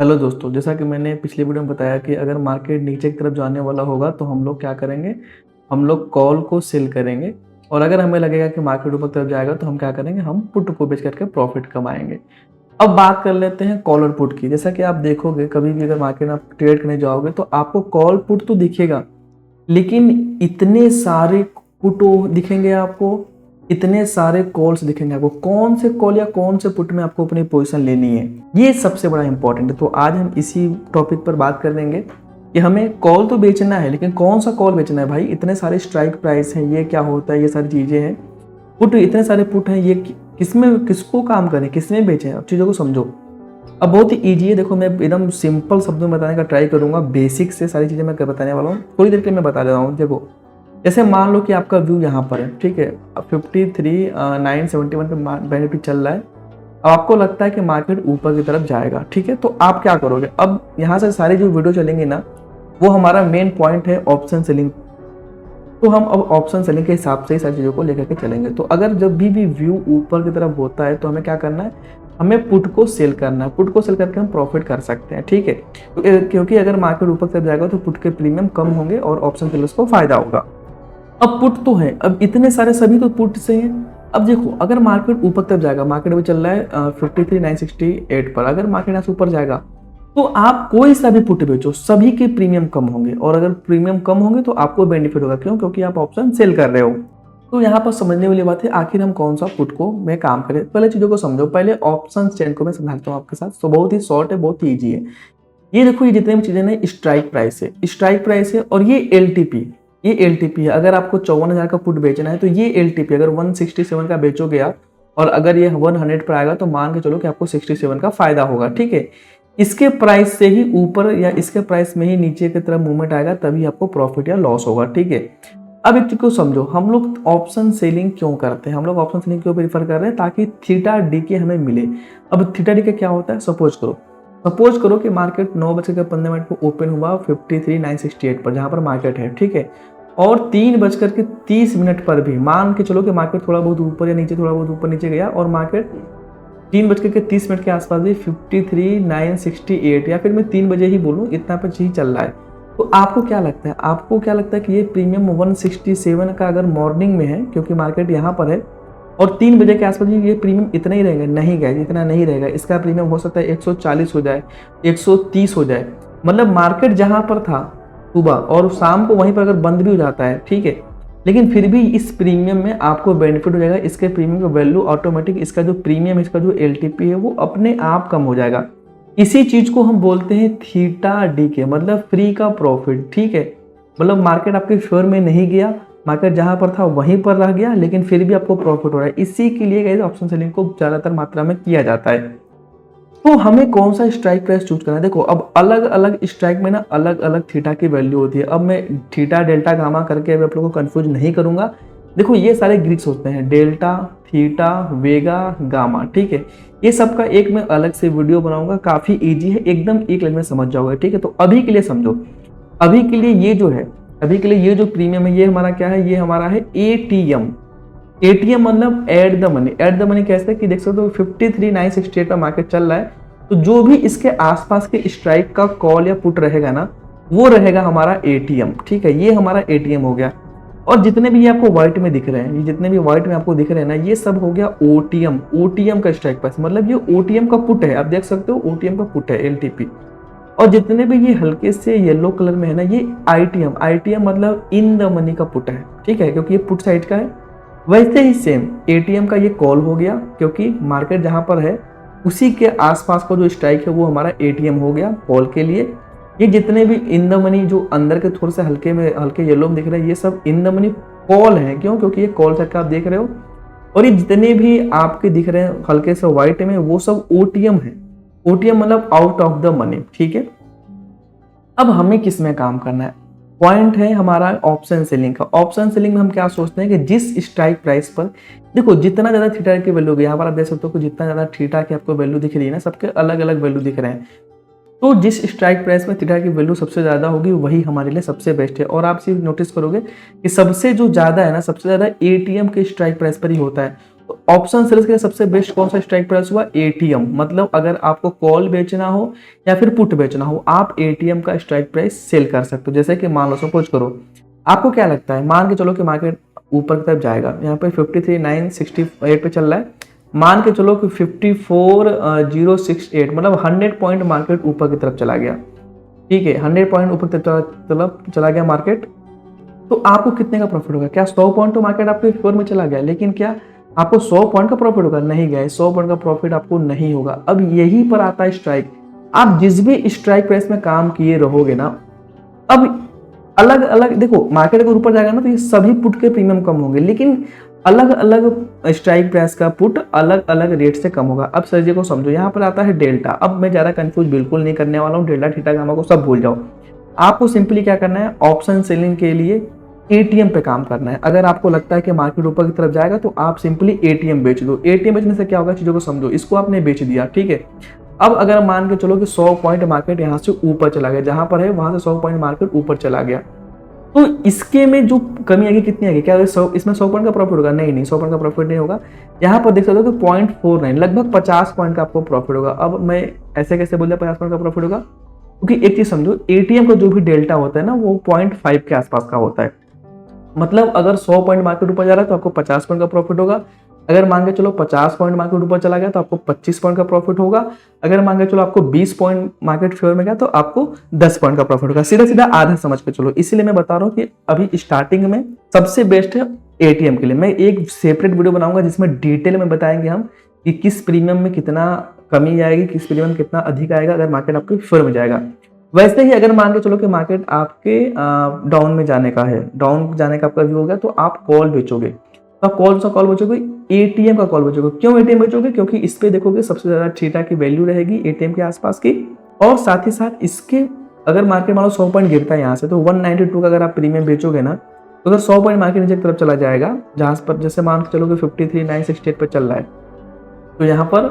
Hello दोस्तों, जैसा कि मैंने पिछले वीडियो में बताया कि अगर मार्केट नीचे की तरफ जाने वाला होगा तो हम लोग क्या करेंगे, हम लोग कॉल को सेल करेंगे और अगर हमें लगेगा कि मार्केट ऊपर की तरफ जाएगा तो हम क्या करेंगे, हम पुट को बेच करके प्रॉफिट कमाएंगे। अब बात कर लेते हैं कॉल और पुट की। जैसा कि आप देखोगे कभी भी अगर मार्केट में आप ट्रेड करने जाओगे तो आपको कॉल पुट तो दिखेगा, लेकिन इतने सारे पुट दिखेंगे आपको, इतने सारे कॉल्स दिखेंगे आपको। कौन से कॉल या कौन से पुट में आपको अपनी पोजीशन लेनी है, ये सबसे बड़ा इंपॉर्टेंट है। तो आज हम इसी टॉपिक पर बात कर लेंगे कि हमें कॉल तो बेचना है, लेकिन कौन सा कॉल बेचना है। भाई इतने सारे स्ट्राइक प्राइस हैं, ये क्या होता है, ये सारी चीज़ें हैं। पुट इतने सारे पुट हैं, ये किसमें किसको काम करें, किसमें बेचें, अब चीज़ों को समझो। अब बहुत ही ईजी है, देखो मैं एकदम सिंपल शब्दों में बताने का ट्राई करूंगा। बेसिक से सारी चीज़ें मैं बताने वाला हूँ, थोड़ी देर के लिए मैं बता देता हूँ। देखो जैसे मान लो कि आपका व्यू यहाँ पर है, ठीक है, 53,971 पे बेनिफिट चल रहा है। अब आपको लगता है कि मार्केट ऊपर की तरफ जाएगा, ठीक है, तो आप क्या करोगे। अब यहाँ से सारी जो वीडियो चलेंगी ना, वो हमारा मेन पॉइंट है ऑप्शन सेलिंग। तो हम अब ऑप्शन सेलिंग के हिसाब से ही सारी चीज़ों को लेकर के चलेंगे। तो अगर जब भी व्यू ऊपर की तरफ होता है तो हमें क्या करना है, हमें पुट को सेल करना है। पुट को सेल करके हम प्रॉफिट कर सकते हैं, ठीक है, क्योंकि अगर मार्केट ऊपर की तरफ जाएगा तो पुट के प्रीमियम कम होंगे और ऑप्शन सेलर्स को फायदा होगा। अब पुट तो है, अब इतने सारे सभी तो पुट से हैं। अब देखो अगर मार्केट ऊपर तक जाएगा, मार्केट अभी चल रहा है 53,968 पर, अगर मार्केट यहाँ से ऊपर जाएगा तो आप कोई सा भी पुट बेचो, सभी के प्रीमियम कम होंगे और अगर प्रीमियम कम होंगे तो आपको बेनिफिट होगा। क्यों? क्योंकि आप ऑप्शन सेल कर रहे हो। तो यहाँ पर समझने वाली बात है, आखिर हम कौन सा पुट को में काम करें। पहले चीज़ों को समझो, पहले ऑप्शन चेन को मैं समझाता हूँ आपके साथ। तो बहुत ही शॉर्ट है, बहुत ही ईजी है। ये देखो, ये जितने भी चीज़ें ना, स्ट्राइक प्राइस है, स्ट्राइक प्राइस है और ये LTP, ये LTP है। अगर आपको 54,000 का पुट बेचना है तो ये LTP अगर 167 का बेचोगे आप और अगर ये 100 पर आएगा तो मान के चलो कि आपको 67 का फायदा होगा, ठीक है। इसके प्राइस से ही ऊपर या इसके प्राइस में ही नीचे की तरफ मूवमेंट आएगा तभी आपको प्रॉफिट या लॉस होगा, ठीक है। अब एक चीज को समझो, हम लोग ऑप्शन सेलिंग क्यों करते हैं, हम लोग ऑप्शन सेलिंग क्यों प्रीफर कर रहे हैं, ताकि थीटा डी के हमें मिले। अब थीटा डी के क्या होता है, सपोज करो कि मार्केट 9:15 पर ओपन हुआ 53,968 पर, जहां पर मार्केट है, ठीक है, और 3:30 पर भी मान के चलो कि मार्केट थोड़ा बहुत ऊपर या नीचे, थोड़ा बहुत ऊपर नीचे गया और मार्केट 3:30 के आसपास भी 53,968 या फिर मैं 3 बजे ही बोलूँ, इतना पर ही चल रहा है। तो आपको क्या लगता है, कि ये प्रीमियम 167 का अगर मॉर्निंग में है, क्योंकि मार्केट यहाँ पर है और 3 बजे के आसपास ये प्रीमियम इतना ही रहेगा? नहीं गाइस, इतना नहीं रहेगा। इसका प्रीमियम हो सकता है 140 हो जाए, 130 हो जाए। मतलब मार्केट जहाँ पर था सुबह और शाम को वहीं पर अगर बंद भी हो जाता है, ठीक है, लेकिन फिर भी इस प्रीमियम में आपको बेनिफिट हो जाएगा। इसके प्रीमियम का वैल्यू ऑटोमेटिक, इसका जो प्रीमियम, इसका जो LTP है वो अपने आप कम हो जाएगा। इसी चीज को हम बोलते हैं थीटा डी के, मतलब फ्री का प्रॉफिट, ठीक है। मतलब मार्केट आपके फेवर में नहीं गया, मार्केट जहां पर था वहीं पर रह गया, लेकिन फिर भी आपको प्रॉफिट हो रहा है। इसी के लिए गाइस ऑप्शन सेलिंग को ज्यादातर मात्रा में किया जाता है। तो हमें कौन सा स्ट्राइक प्राइस चूज करना है। देखो अब अलग अलग स्ट्राइक में ना अलग अलग थीटा की वैल्यू होती है। अब मैं थीटा, डेल्टा, गामा करके अब आप लोगों को कंफ्यूज नहीं करूंगा। देखो ये सारे ग्रीक्स होते हैं, डेल्टा, थीटा, वेगा, गामा, ठीक है। ये सब का एक मैं अलग से वीडियो बनाऊंगा, काफी इजी है, एकदम एक लाइन में समझ जाओगे, ठीक है। तो अभी के लिए समझो, अभी के लिए ये जो है, अभी के लिए ये जो प्रीमियम है, ये हमारा क्या है, ये हमारा है ATM। ATM मतलब at the money. At the money कैसे कि देख सकते हो 53,968 का मार्केट चल रहा है, तो जो भी इसके आसपास के स्ट्राइक का कॉल या पुट रहेगा ना, वो रहेगा हमारा ATM, ठीक है। ये हमारा ATM हो गया। और जितने भी ये आपको व्हाइट में दिख रहे हैं, ये जितने भी व्हाइट में आपको दिख रहे हैं ना, ये सब हो गया OTM का स्ट्राइक प्राइस। मतलब ये OTM का पुट है, आप देख सकते हो OTM का पुट है LTP। और जितने भी ये हल्के से येलो कलर में है ना, ये ITM मतलब इन द मनी का पुट है, ठीक है, क्योंकि ये पुट साइड का है। वैसे ही सेम ATM का ये कॉल हो गया, क्योंकि मार्केट जहां पर है उसी के आसपास का जो स्ट्राइक है वो हमारा ATM हो गया कॉल के लिए। ये जितने भी इन द मनी जो अंदर के थोड़े से हल्के येलो में दिख रहे हैं, ये सब इन द मनी कॉल है। क्यों? क्योंकि ये कॉल चक्का आप देख रहे हो। और ये जितने भी आपके दिख रहे हैं हल्के से व्हाइट में, वो सब OTM है। OTM मतलब आउट ऑफ द मनी, ठीक है। अब हमें किस में काम करना है, पॉइंट है हमारा ऑप्शन सेलिंग का। ऑप्शन सेलिंग में हम क्या सोचते हैं कि जिस स्ट्राइक प्राइस पर, देखो जितना ज्यादा थीटा की वैल्यू, यहाँ पर आप देख सकते हो कि जितना ज्यादा थीटा की आपको वैल्यू दिख रही है ना, सबके अलग अलग वैल्यू दिख रहे हैं। तो जिस स्ट्राइक प्राइस में थीटा की वैल्यू सबसे ज्यादा होगी वही हमारे लिए सबसे बेस्ट है। और आप सिर्फ नोटिस करोगे कि सबसे जो ज्यादा है ना, सबसे ज्यादा ATM के स्ट्राइक प्राइस पर ही होता है। तो ऑप्शन सेल्स के लिए सबसे बेस्ट कौन सा स्ट्राइक प्राइस हुआ? एटीएम। मतलब अगर आपको कॉल बेचना हो या फिर पुट बेचना हो, आप एटीएम का स्ट्राइक प्राइस सेल कर सकते हो। जैसे कि मान लो सपोज करो, आपको क्या लगता है, मान के चलो कि मार्केट ऊपर की तरफ जाएगा, यहाँ पे 53,968 पे चल रहा है, मान के चलो कि 54,068 मतलब 100 पॉइंट मार्केट ऊपर की तरफ चला गया, ठीक है, 100 पॉइंट ऊपर की तरफ चला गया मार्केट, तो आपको कितने का प्रॉफिट होगा? क्या 100 पॉइंट तो मार्केट आपके फेवर में चला गया, लेकिन क्या आपको 100 पॉइंट का प्रॉफिट होगा? नहीं गया, 100 पॉइंट का प्रॉफिट आपको नहीं होगा। अब यहीं पर आता है स्ट्राइक। आप जिस भी स्ट्राइक प्राइस में काम किए रहोगे ना, अब अलग अलग देखो, मार्केट अगर ऊपर जाएगा ना तो ये सभी पुट के प्रीमियम कम होंगे, लेकिन अलग अलग स्ट्राइक प्राइस का पुट अलग अलग रेट से कम होगा। अब सर जी को समझो, यहाँ पर आता है डेल्टा। अब मैं ज़्यादा कंफ्यूज बिल्कुल नहीं करने वाला हूँ, डेल्टा थीटा गामा को सब भूल जाओ। आपको सिंपली क्या करना है, ऑप्शन सेलिंग के लिए एटीएम पे काम करना है। अगर आपको लगता है कि मार्केट ऊपर की तरफ जाएगा तो आप सिंपली एटीएम बेच दो। एटीएम बेचने से क्या होगा, चीज़ों को समझो, इसको आपने बेच दिया, ठीक है। अब अगर मान के चलो कि 100 पॉइंट मार्केट यहाँ से ऊपर चला गया, जहां पर है वहां से 100 पॉइंट मार्केट ऊपर चला गया, तो इसके में जो कमी आएगी कितनी आएगी? क्या इसमें 100 पॉइंट का प्रॉफिट होगा? नहीं, 100 पॉइंट का प्रॉफिट नहीं होगा। यहाँ पर देख सकते हो कि 0.49 लगभग 50 पॉइंट का आपको प्रॉफिट होगा। अब मैं ऐसे कैसे बोल दिया 50 पॉइंट का प्रॉफिट होगा? क्योंकि एक चीज समझो, एटीएम का जो भी डेल्टा होता है ना, वो 0.5 के आसपास का होता है। मतलब अगर 100 पॉइंट मार्केट ऊपर जा रहा है तो आपको 50 पॉइंट का प्रॉफिट होगा। अगर मान के चलो 50 पॉइंट मार्केट ऊपर चला गया तो आपको 25 पॉइंट का प्रॉफिट होगा। अगर मान के चलो आपको 20 पॉइंट मार्केट फेवर में गया तो आपको 10 पॉइंट का प्रॉफिट होगा। सीधा सीधा आधा समझ के चलो। इसलिए मैं बता रहा हूँ कि अभी स्टार्टिंग में सबसे बेस्ट है एटीएम के लिए। मैं एक सेपरेट वीडियो बनाऊंगा जिसमें डिटेल में बताएंगे हम कि किस प्रीमियम में कितना कमी आएगी, किस प्रीमियम में कितना अधिक आएगा अगर मार्केट आपके फेवर में जाएगा। वैसे ही अगर मान के चलो कि मार्केट आपके डाउन में जाने का है, डाउन जाने का आपका व्यू हो गया, तो आप कॉल बेचोगे। तो आप कौन सा कॉल बेचोगे? एटीएम का कॉल बेचोगे। क्यों एटीएम बेचोगे? क्योंकि इस पे देखोगे सबसे ज्यादा थीटा की वैल्यू रहेगी एटीएम के आसपास की, और साथ ही साथ इसके अगर मार्केट मान लो 100 पॉइंट गिरता है यहाँ से, तो 192 का अगर आप प्रीमियम बेचोगे ना, तो अगर 100 पॉइंट मार्केट नीचे की तरफ चला जाएगा, जहां पर जैसे मान के चलो कि 53,968 पर चल रहा है, तो यहाँ पर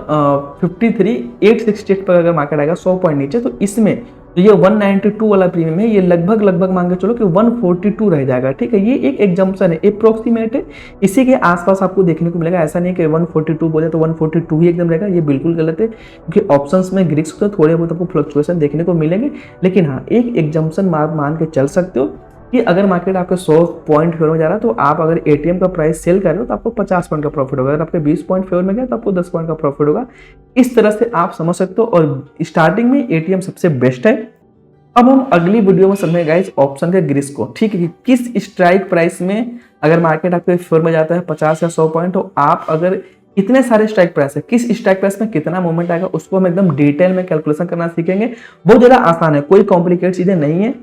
53,868 पर अगर मार्केट आएगा 100 पॉइंट नीचे, तो इसमें तो ये 192 वाला प्रीमियम है, ये लगभग मान के चलो कि 142 रह जाएगा, ठीक है। ये एक एग्जाम्पशन है, अप्रोक्सीमेट है, इसी के आसपास आपको देखने को मिलेगा। ऐसा नहीं कि 142 बोले तो 142 ही एकदम रहेगा, ये बिल्कुल गलत है, क्योंकि ऑप्शंस में ग्रीक्स तो थोड़े बहुत आपको फ्लक्चुएशन देखने को मिलेंगे। लेकिन हाँ, एक एग्जाम्पशन मान के चल सकते हो कि अगर मार्केट आपके 100 पॉइंट फेवर में जा रहा है तो आप अगर एटीएम का प्राइस सेल कर रहे हो तो आपको 50 पॉइंट का प्रॉफिट होगा। अगर आपके 20 पॉइंट फेवर में गया तो आपको 10 पॉइंट का प्रॉफिट होगा। इस तरह से आप समझ सकते हो, और स्टार्टिंग में एटीएम सबसे बेस्ट है। अब हम अगली वीडियो में समझेंगे गाइस ऑप्शन के ग्रिस को, ठीक है, कि किस स्ट्राइक प्राइस में अगर मार्केट आपके फेवर में जाता है 50 या 100 पॉइंट, तो आप अगर इतने सारे स्ट्राइक प्राइस है, किस स्ट्राइक प्राइस में कितना मूवमेंट आएगा, उसको हम एकदम डिटेल में कैलकुलेशन करना सीखेंगे। बहुत ज्यादा आसान है, कोई कॉम्प्लिकेट चीजें नहीं है,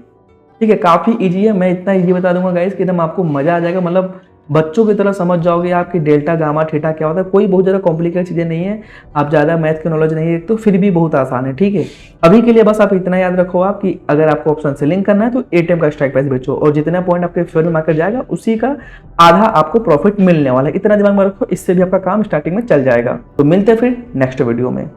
ठीक है, काफी इजी है। मैं इतना इजी बता दूंगा गाइस कि एकदम आपको मजा आ जाएगा, मतलब बच्चों की तरह समझ जाओगे आपकी डेल्टा गामा थीटा क्या होता है। कोई बहुत ज़्यादा कॉम्प्लिकेटेड चीज़ें नहीं है, आप ज़्यादा मैथ की नॉलेज नहीं है तो फिर भी बहुत आसान है, ठीक है। अभी के लिए बस आप इतना याद रखो आप कि अगर आपको ऑप्शन सेलिंग करना है तो एटीएम का स्ट्राइक प्राइस बेचो, और जितना पॉइंट आपके फेवर में मार्केट जाएगा उसी का आधा आपको प्रॉफिट मिलने वाला है। इतना दिमाग में रखो, इससे भी आपका काम स्टार्टिंग में चल जाएगा। तो मिलते हैं फिर नेक्स्ट वीडियो में।